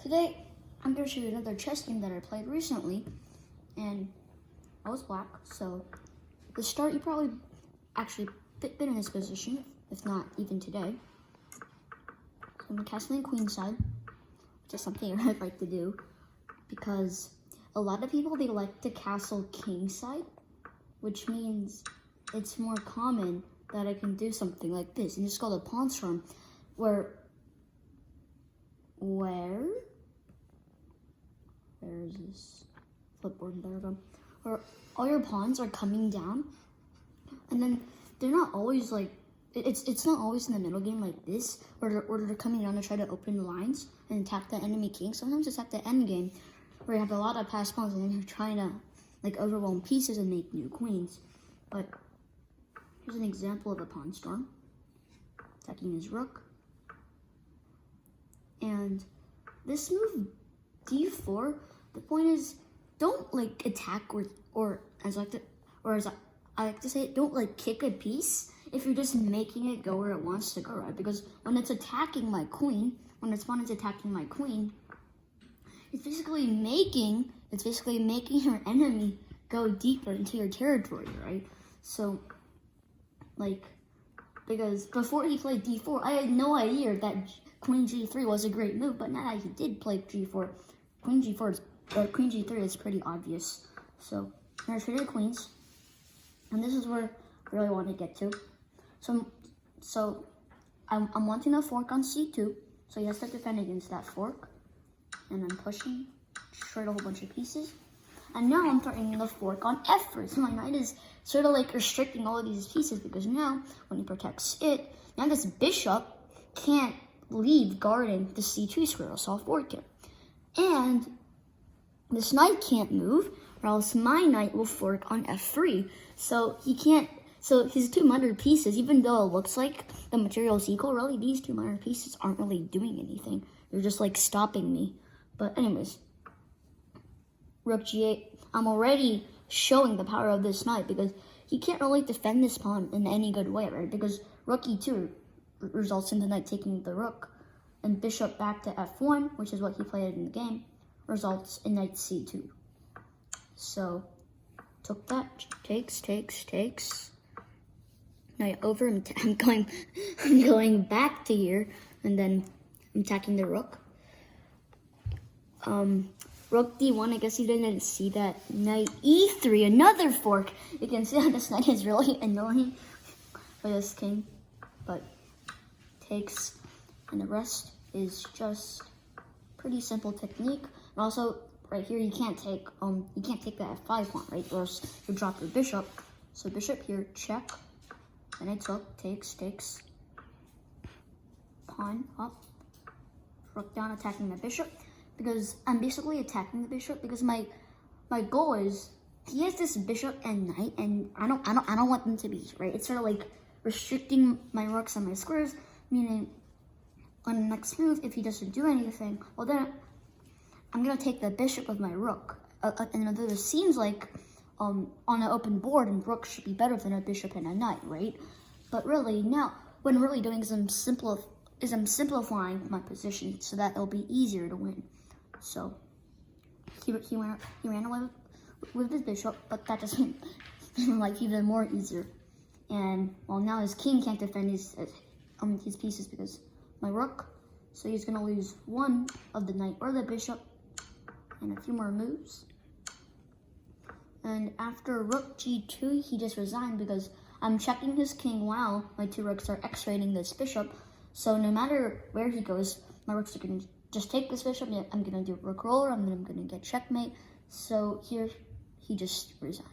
Today, I'm going to show you another chess game that I played recently, and I was black, so the start, you probably actually been in this position, if not even today. So I'm castling queenside, which is something I'd like to do, because a lot of people, they like to castle kingside, which means it's more common that I can do something like this, and it's called a pawn storm, where is this flipboard? There we go. Where all your pawns are coming down, and then they're not always like, it's not always in the middle game like this, where they're coming down to try to open lines and attack the enemy king. Sometimes it's at the end game, where you have a lot of passed pawns, and then you're trying to like overwhelm pieces and make new queens. But here's an example of a pawn storm. Attacking his rook. And this move, d4, the point is, don't like attack or as I like to say it, don't like kick a piece if you're just making it go where it wants to go, right? Because when it's attacking my queen, it's basically making your enemy go deeper into your territory, right? So, like, because before he played d4, I had no idea that queen g3 was a great move, but now that he did play g4, queen g3 is pretty obvious. So, I'm going to trade the queens, and this is where I really want to get to. So I'm wanting a fork on c2, so he has to defend against that fork, and I'm pushing, trade a whole bunch of pieces. And now I'm threatening the fork on f3. So my knight is sort of like restricting all of these pieces, because now when he protects it, now this bishop can't leave guarding the c2 square, so I'll fork him. And this knight can't move, or else my knight will fork on f3. So he can't, so his two minor pieces, even though it looks like the material is equal, really these two minor pieces aren't really doing anything. They're just like stopping me. But anyways, rook g8, I'm already showing the power of this knight, because he can't really defend this pawn in any good way, right? Because rook e2 results in the knight taking the rook, and bishop back to f1, which is what he played in the game, results in knight c2. So, took that, takes. Knight over, I'm going back to here, and then I'm attacking the rook. Rook d1, I guess you didn't see that. Knight e3, another fork. You can see that this knight is really annoying for this king, but takes, and the rest is just pretty simple technique. And also, right here, you can't take the f5 pawn, right? Or else you drop your bishop. So bishop here, check, and I took, takes, pawn up, rook down, attacking the bishop. Because I'm basically attacking the bishop, because my goal is, he has this bishop and knight, and I don't want them to be, right? It's sort of like restricting my rooks and my squares, meaning on the next move, if he doesn't do anything, well then I'm gonna take the bishop of my rook. And it seems like on an open board, and rook should be better than a bishop and a knight, right? But really now, what I'm really doing is I'm simplifying my position so that it'll be easier to win. So he ran away with his bishop, but that just made like even more easier. And well, now his king can't defend his pieces because my rook, so he's gonna lose one of the knight or the bishop, and a few more moves. And after rook g2, he just resigned, because I'm checking his king while my two rooks are x-rating this bishop. So no matter where he goes, my rooks are gonna just take this bishop. I'm gonna do rook roller, I'm gonna get checkmate. So here, he just resigned.